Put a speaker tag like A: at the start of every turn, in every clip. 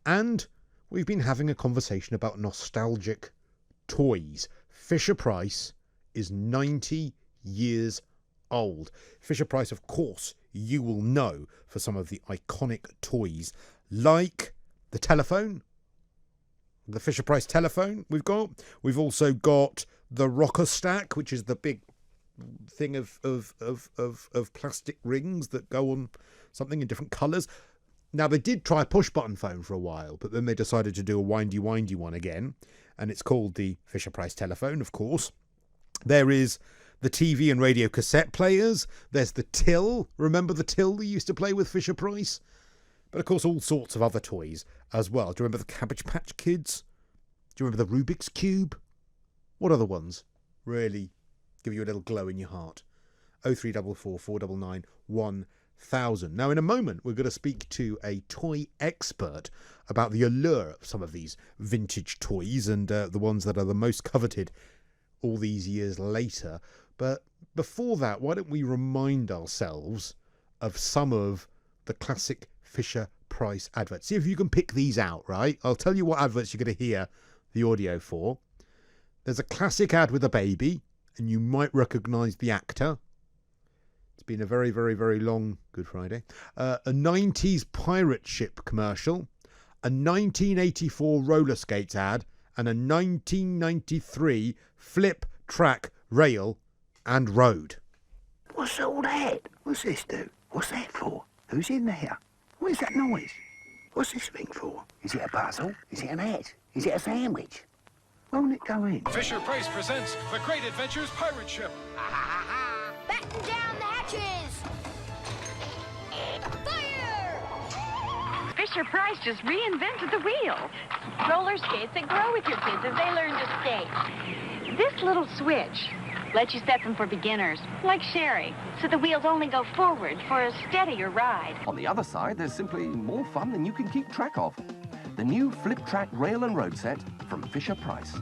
A: And we've been having a conversation about nostalgic toys. Fisher-Price is 90 years old. Fisher-Price, of course, you will know for some of the iconic toys like the telephone, the Fisher-Price telephone We've also got the rocker stack, which is the big thing of plastic rings that go on something in different colours. Now, they did try a push-button phone for a while, but then they decided to do a windy one again, and it's called the Fisher-Price telephone, of course. There is the TV and radio cassette players. There's the till. Remember the till they used to play with Fisher-Price? But, of course, all sorts of other toys as well. Do you remember the Cabbage Patch Kids? Do you remember the Rubik's Cube? What other ones really give you a little glow in your heart? 0344 499 1000. Now, in a moment, we're going to speak to a toy expert about the allure of some of these vintage toys and the ones that are the most coveted all these years later. But before that, why don't we remind ourselves of some of the classic Fisher-Price adverts? See if you can pick these out, right? I'll tell you what adverts you're going to hear the audio for. There's a classic ad with a baby, and you might recognise the actor. It's been a very, very, very long Good Friday. A 90s pirate ship commercial, a 1984 roller skates ad, and a 1993 flip, track, rail and road.
B: What's all that? What's this do? What's that for? Who's in there? Where's that noise? What's this thing for? Is it a puzzle? Is it an hat? Is it a sandwich? Won't it go in?
C: Fisher-Price presents The Great Adventures Pirate Ship.
D: Batten down the hatches! Fire!
E: Fisher-Price just reinvented the wheel. Roller skates that grow with your kids as they learn to skate. This little switch lets you set them for beginners, like Sherry, so the wheels only go forward for a steadier ride.
F: On the other side, there's simply more fun than you can keep track of. The new Flip Track Rail and Road set from Fisher-Price.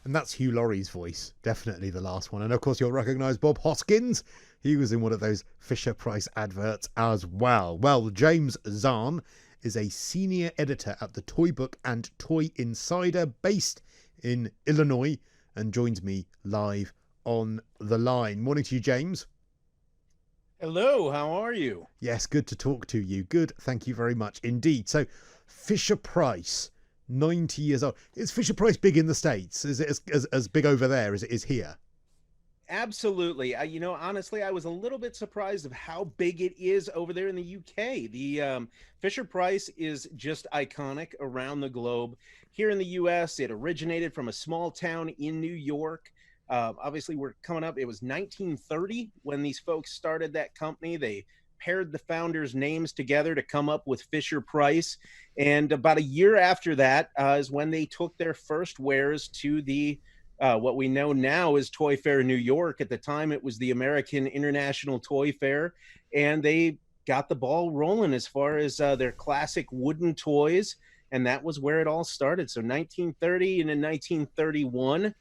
A: And that's Hugh Laurie's voice, definitely the last one. And of course, you'll recognise Bob Hoskins. He was in one of those Fisher-Price adverts as well. Well, James Zahn is a senior editor at the Toy Book and Toy Insider based in Illinois and joins me live on the line. Morning to you, James.
G: Hello, how are you?
A: Yes, good to talk to you. Good, thank you very much indeed. So, Fisher-Price, 90 years old. Is Fisher-Price big in the States? Is it as big over there as it is here?
G: Absolutely. Honestly, I was a little bit surprised of how big it is over there in the UK. The Fisher-Price is just iconic around the globe. Here in the US, it originated from a small town in New York. Obviously, we're coming up. It was 1930 when these folks started that company. They paired the founders' names together to come up with Fisher-Price. And about a year after that is when they took their first wares to the what we know now is Toy Fair New York. At the time, it was the American International Toy Fair. And they got the ball rolling as far as their classic wooden toys. And that was where it all started. So 1930 and in 1931.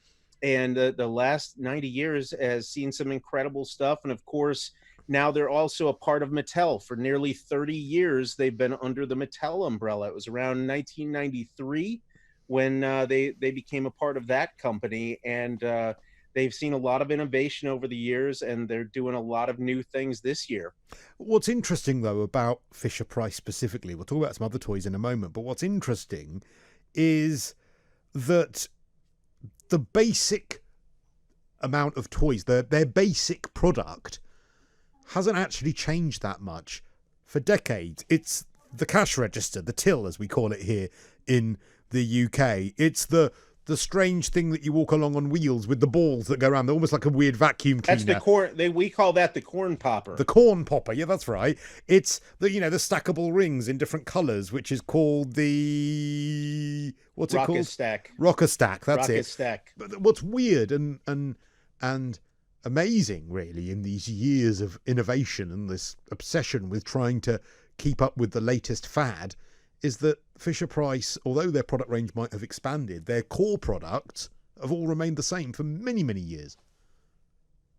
G: And the last 90 years has seen some incredible stuff. And of course, now they're also a part of Mattel. For nearly 30 years, they've been under the Mattel umbrella. It was around 1993 when they became a part of that company. And they've seen a lot of innovation over the years, and they're doing a lot of new things this year.
A: What's interesting, though, about Fisher-Price specifically, we'll talk about some other toys in a moment, but what's interesting is that the basic amount of toys, their basic product, hasn't actually changed that much for decades. It's the cash register, the till, as we call it here in the UK. It's the strange thing that you walk along on wheels with the balls that go around. They're almost like a weird vacuum cleaner.
G: That's the corn. We call that the corn popper.
A: The corn popper. Yeah, that's right. It's the the stackable rings in different colours, which is called the what's it called?
G: Rocket stack.
A: Rocker stack. That's
G: Rocket
A: it.
G: stack.
A: But what's weird and amazing, really, in these years of innovation and this obsession with trying to keep up with the latest fad, is that Fisher-Price, although their product range might have expanded, their core products have all remained the same for many, many years.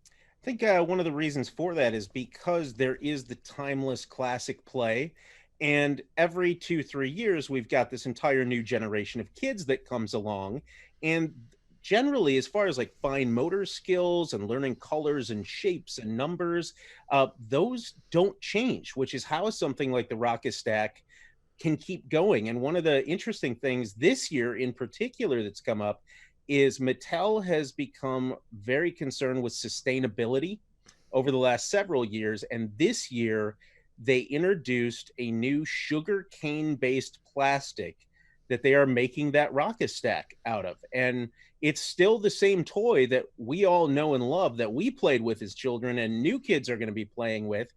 G: I think one of the reasons for that is because there is the timeless classic play. And every 2, 3 years, we've got this entire new generation of kids that comes along. And generally, as far as like fine motor skills and learning colors and shapes and numbers, those don't change, which is how something like the Rocket Stack can keep going. And one of the interesting things this year in particular that's come up is Mattel has become very concerned with sustainability over the last several years. And this year, they introduced a new sugar cane based plastic that they are making that Rocket Stack out of. And it's still the same toy that we all know and love that we played with as children and new kids are going to be playing with,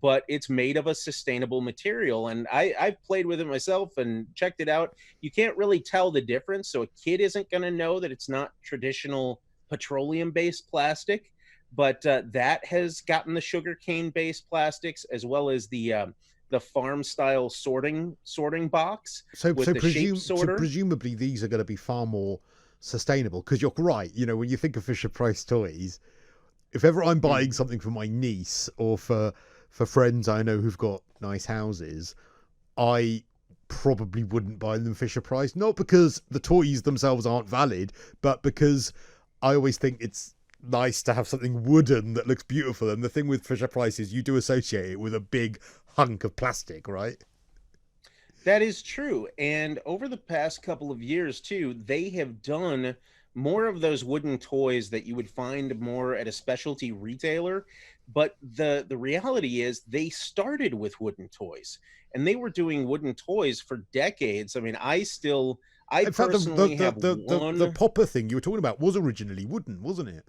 G: but it's made of a sustainable material. And I've played with it myself and checked it out. You can't really tell the difference. So a kid isn't going to know that it's not traditional petroleum based plastic, but that has gotten the sugar cane based plastics as well as the farm style sorting box with the shape sorter.
A: Presumably these are going to be far more sustainable, because you're right. You know, when you think of Fisher Price toys, if ever I'm buying something for my niece or for friends I know who've got nice houses, I probably wouldn't buy them Fisher Price, not because the toys themselves aren't valid, but because I always think it's nice to have something wooden that looks beautiful. And the thing with Fisher Price is you do associate it with a big hunk of plastic, right?
G: That is true. And over the past couple of years, too, they have done more of those wooden toys that you would find more at a specialty retailer. But the reality is they started with wooden toys and they were doing wooden toys for decades. I mean, I
A: In fact,
G: personally have one.
A: The popper thing you were talking about was originally wooden, wasn't it?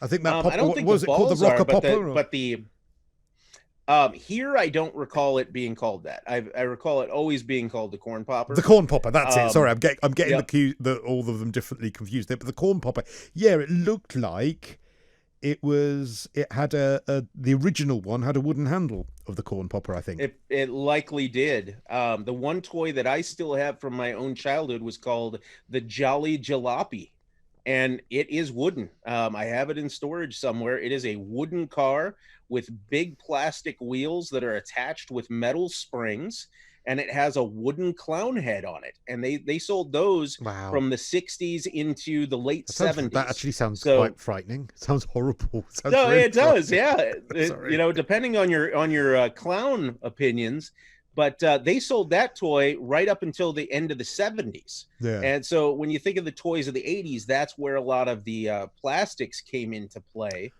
A: I think that popper,
G: I don't think
A: was
G: the
A: it called the
G: balls are,
A: rocker
G: but
A: popper?
G: but the here I don't recall it being called that. I recall it always being called the corn popper.
A: The corn popper, that's it. Sorry, I'm getting
G: Yep.
A: all of them differently confused there. But the corn popper, yeah, it looked like it had the original one had a wooden handle of the corn popper, I think.
G: It likely did. The one toy that I still have from my own childhood was called the Jolly Jalopy, and it is wooden. I have it in storage somewhere. It is a wooden car with big plastic wheels that are attached with metal springs, and it has a wooden clown head on it. And they sold those
A: Wow.
G: from the 60s into the late 70s.
A: That actually sounds
G: So-
A: quite frightening. It sounds horrible. It sounds
G: No,
A: really
G: it does.
A: frightening.
G: Yeah,
A: Sorry.
G: you know, depending on your clown opinions, but they sold that toy right up until the end of the 70s.
A: Yeah.
G: And so when you think of the toys of the 80s, that's where a lot of the plastics came into play.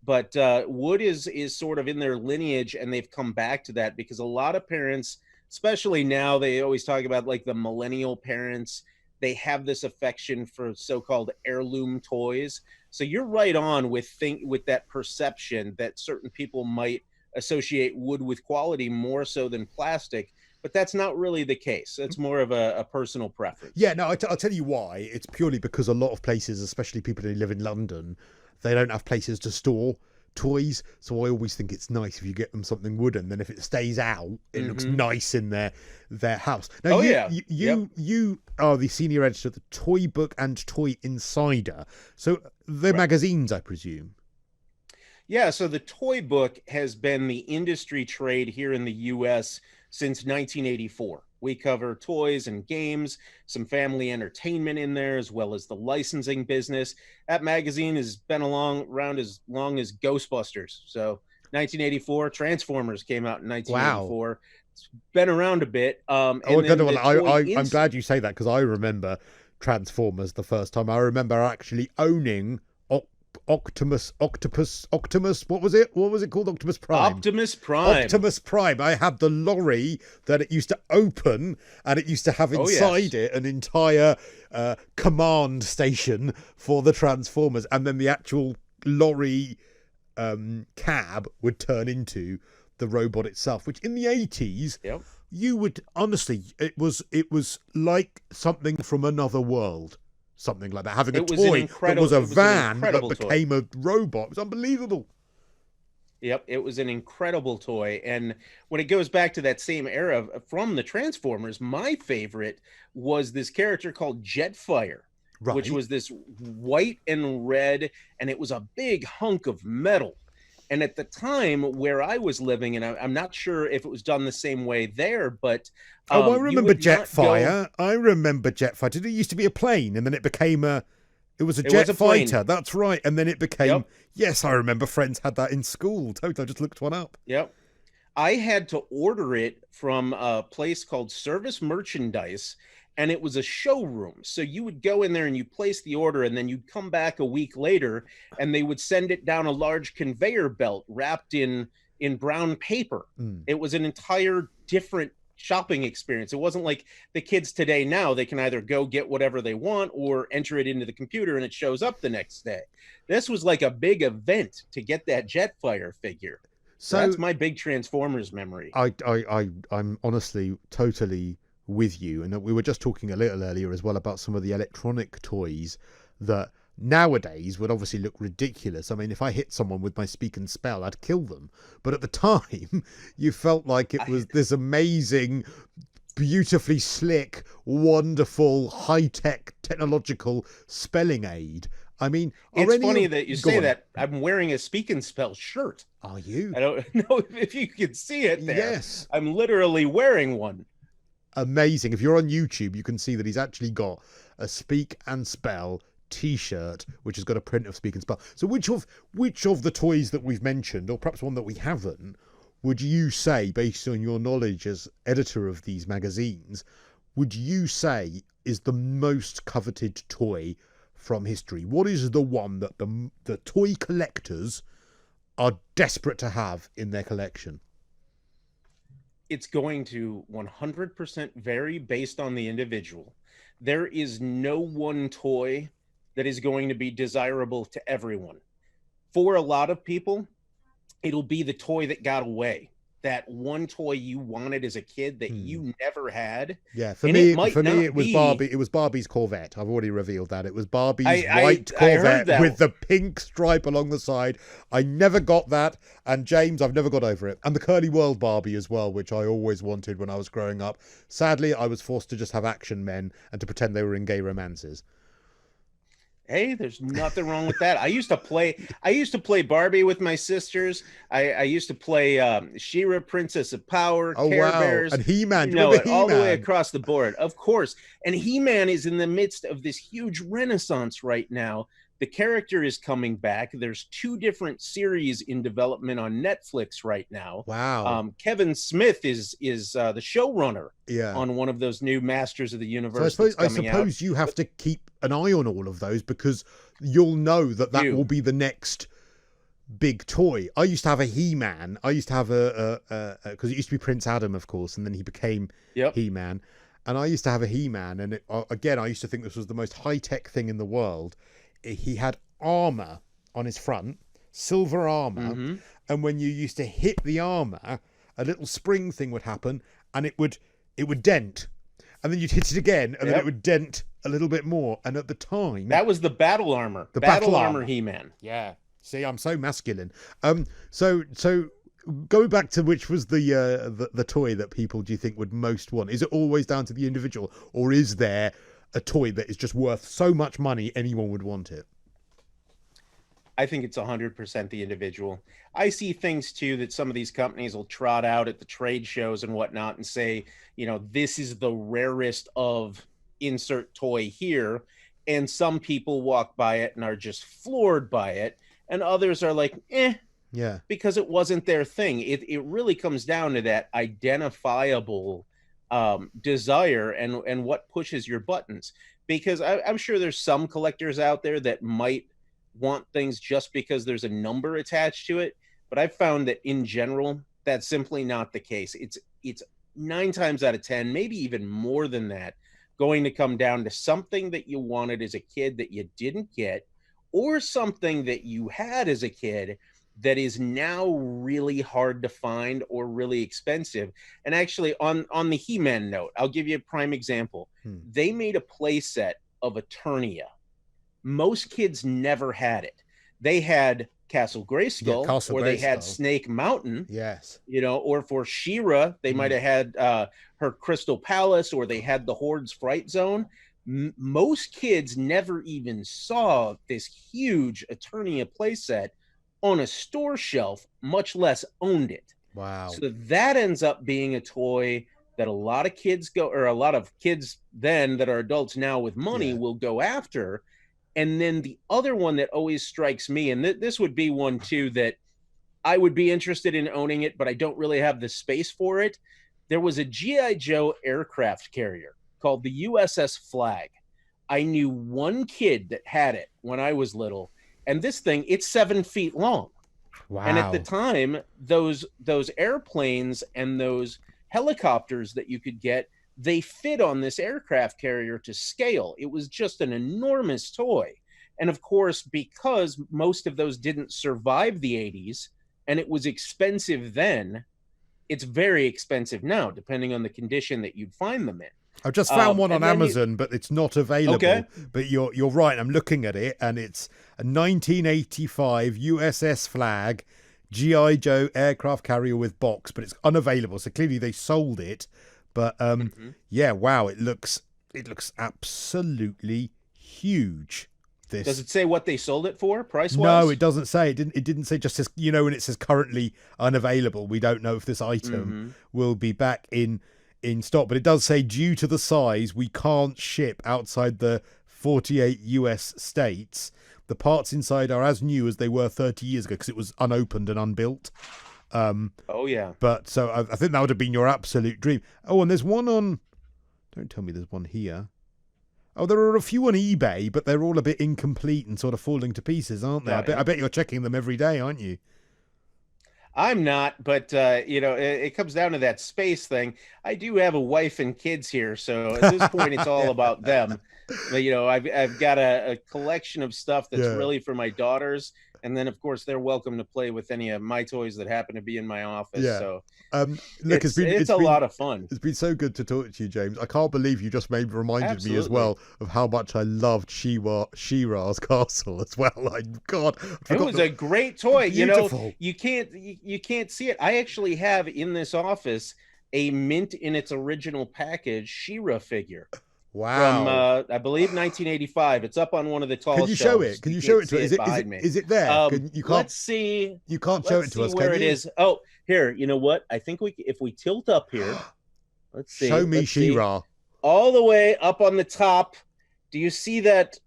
G: But wood is sort of in their lineage, and they've come back to that because a lot of parents, especially now, they always talk about like the millennial parents, they have this affection for so-called heirloom toys. So you're right on with that perception that certain people might associate wood with quality more so than plastic, but that's not really the case. That's more of a personal preference.
A: Yeah, no, I'll tell you why. It's purely because a lot of places, especially people who live in London, they don't have places to store toys. So I always think it's nice if you get them something wooden. Then if it stays out, it looks nice in their house. Now, you are the senior editor of the Toy Book and Toy Insider. So they're magazines, I presume.
G: Yeah, so the Toy Book has been the industry trade here in the U.S. since 1984. We cover toys and games, some family entertainment in there, as well as the licensing business. That magazine has been around as long as Ghostbusters. So 1984, Transformers came out in 1984. Wow. It's been around a bit.
A: I'm glad you say that, because I remember Transformers the first time. I remember actually owning Optimus, what was it called? Optimus Prime. I had the lorry that it used to open, and it used to have inside it an entire command station for the Transformers, and then the actual lorry cab would turn into the robot itself, which in the 80s you would honestly, it was like something from another world. Something like that. Having a toy that was a van that became a robot. It was unbelievable.
G: Yep, it was an incredible toy. And when it goes back to that same era from the Transformers, my favorite was this character called Jetfire, which was this white and red, and it was a big hunk of metal. And at the time where I was living, and I'm not sure if it was done the same way there, but
A: I
G: you
A: remember
G: would not go-
A: Jetfire. I remember Jetfire. Did it used to be a plane, and then it became it was a
G: It
A: jet
G: was a plane.
A: fighter. That's right. And then it became.
G: Yep.
A: Yes, I remember friends had that in school. Totally. I just looked one up.
G: Yep. I had to order it from a place called Service Merchandise, and it was a showroom. So you would go in there and you place the order, and then you'd come back a week later, and they would send it down a large conveyor belt wrapped in brown paper. It was an entire different shopping experience. It wasn't like the kids today now. They can either go get whatever they want or enter it into the computer and it shows up the next day. This was like a big event to get that Jetfire figure. So that's my big Transformers memory.
A: I'm honestly totally with you. And we were just talking a little earlier as well about some of the electronic toys that nowadays would obviously look ridiculous. I mean, if I hit someone with my speak and spell, I'd kill them. But at the time, you felt like it was this amazing, beautifully slick, wonderful, high-tech, technological spelling aid. I mean,
G: it's funny that you say that. I'm wearing a speak and spell shirt.
A: Are you?
G: I don't know if you can see it there.
A: Yes.
G: I'm literally wearing one.
A: Amazing. If you're on YouTube, you can see that he's actually got a speak and spell t-shirt which has got a print of speak and spell. So which of the toys that we've mentioned, or perhaps one that we haven't, would you say, based on your knowledge as editor of these magazines, would you say is the most coveted toy from history? What is the one that the toy collectors are desperate to have in their collection?
G: It's going to 100% vary based on the individual. There is no one toy that is going to be desirable to everyone. For a lot of people, it'll be the toy that got away. That one toy you wanted as a kid that you never had.
A: Yeah, for me, it was Barbie. It was Barbie's Corvette. I've already revealed that. It was Barbie's white Corvette with the pink stripe along the side. I never got that. And James, I've never got over it. And the Curly World Barbie as well, which I always wanted when I was growing up. Sadly, I was forced to just have action men and to pretend they were in gay romances.
G: Hey, there's nothing wrong with that. I used to play Barbie with my sisters. I used to play She-Ra, Princess of Power, Care Bears,
A: and He-Man.
G: You know it, all the way across the board, of course. And He-Man is in the midst of this huge renaissance right now. The character is coming back. There's 2 different series in development on Netflix right now.
A: Wow.
G: Kevin Smith is the showrunner on one of those new Masters of the Universe.
A: So I suppose you have to keep an eye on all of those, because you'll know that will be the next big toy. I used to have a He-Man. I used to have because it used to be Prince Adam, of course, and then he became He-Man. And I used to have a He-Man, and again, I used to think this was the most high-tech thing in the world. He had armor on his front, silver armor, and when you used to hit the armor, a little spring thing would happen, and it would dent, and then you'd hit it again, and then it would dent a little bit more. And at the time,
G: that was the battle armor. The battle armor He-Man.
A: Yeah. See, I'm so masculine. So go back to which was the toy that people do you think would most want? Is it always down to the individual, or is there a toy that is just worth so much money anyone would want it?
G: I think it's 100% the individual. I see things too that some of these companies will trot out at the trade shows and whatnot and say, this is the rarest of insert toy here. And some people walk by it and are just floored by it. And others are like,
A: yeah,
G: because it wasn't their thing. It really comes down to that identifiable desire and what pushes your buttons, because I'm sure there's some collectors out there that might want things just because there's a number attached to it, but I've found that in general that's simply not the case. It's 9 times out of 10, maybe even more than that, going to come down to something that you wanted as a kid that you didn't get, or something that you had as a kid that is now really hard to find or really expensive. And actually, on the He-Man note, I'll give you a prime example. They made a play set of Eternia. Most kids never had it. They had Castle Grayskull, or they had Snake Mountain.
A: Yes.
G: Or for She-Ra, they might have had her Crystal Palace, or they had the Horde's Fright Zone. Most kids never even saw this huge Eternia playset on a store shelf, much less owned it.
A: Wow.
G: So that ends up being a toy that a lot of kids go, or a lot of kids then that are adults now with money
A: Yeah.
G: will go after. And then the other one that always strikes me, and this would be one too that I would be interested in owning it, but I don't really have the space for it. There was a G.I. Joe aircraft carrier called the USS Flag. I knew one kid that had it when I was little, and this thing, it's 7 feet long.
A: Wow.
G: And at the time, those airplanes and those helicopters that you could get, they fit on this aircraft carrier to scale. It was just an enormous toy. And of course, because most of those didn't survive the 80s and it was expensive then, it's very expensive now, depending on the condition that you'd find them in.
A: I've just found one on
G: and then
A: Amazon, but it's not available.
G: Okay.
A: But you're right. I'm looking at it, and it's a 1985 USS Flag GI Joe aircraft carrier with box, but it's unavailable. So clearly they sold it. But yeah, wow, it looks absolutely huge. This.
G: Does it say what they sold it for, price-wise?
A: No, it doesn't say. It didn't say. Just says, you know, when it says currently unavailable, we don't know if this item will be back in stock. But it does say, due to the size, we can't ship outside the 48 US states. The parts inside are as new as they were 30 years ago because it was unopened and unbuilt.
G: Oh yeah.
A: But so I think that would have been your absolute dream. Oh, and there's one on. Don't tell me there's one here. Oh, there are a few on eBay, but they're all a bit incomplete and sort of falling to pieces, aren't they? I bet you're checking them every day, aren't you?
G: I'm not, but you know, it comes down to that space thing. I do have a wife and kids here, so at this point, it's all about them. But you know, I've got a collection of stuff that's really for my daughters, and then of course they're welcome to play with any of my toys that happen to be in my office.
A: Yeah.
G: So
A: look,
G: it's a lot of fun.
A: It's been so good to talk to you, James. I can't believe you just reminded me as well of how much I loved She-Ra's castle as well. Like, God,
G: it was a great toy.
A: Beautiful.
G: You know, you can't see it. I actually have in this office a mint in its original package She-Ra figure.
A: Wow.
G: From I believe 1985. It's up on one of the tall
A: Can you show it? Can you show it to us? Is it there? You can't.
G: Let's see.
A: You can't show it to us.
G: Where it is? Oh, here. You know what? I think if we tilt up here. Let's see.
A: Show me She-Ra.
G: All the way up on the top. Do you see that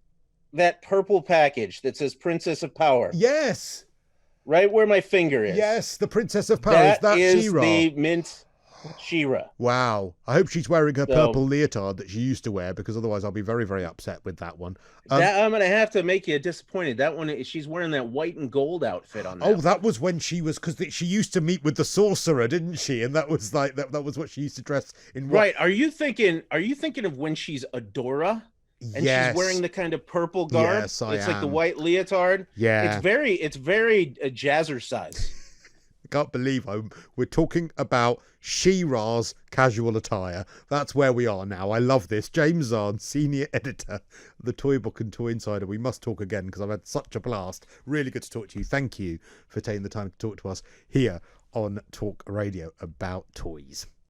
G: purple package that says Princess of Power?
A: Yes.
G: Right where my finger is.
A: Yes, the Princess of Power. Is that She-Ra?
G: The mint She-Ra.
A: Wow. I hope she's wearing her purple leotard that she used to wear, because otherwise I'll be very, very upset with that one.
G: I'm going to have to make you disappointed. That one, she's wearing that white and gold outfit on that.
A: Oh, that was when she was, because she used to meet with the sorcerer, didn't she? And that was like, that was what she used to dress in.
G: Right. Are you thinking of when she's Adora? And she's wearing the kind of purple garb.
A: Yes, I
G: It's
A: am.
G: like the white leotard.
A: Yeah.
G: It's very jazzercise.
A: I can't believe we're talking about She-Ra's casual attire. That's where we are now. I love this. James Zarn, senior editor of the Toy Book and Toy Insider. We must talk again because I've had such a blast. Really good to talk to you. Thank you for taking the time to talk to us here on Talk Radio about toys.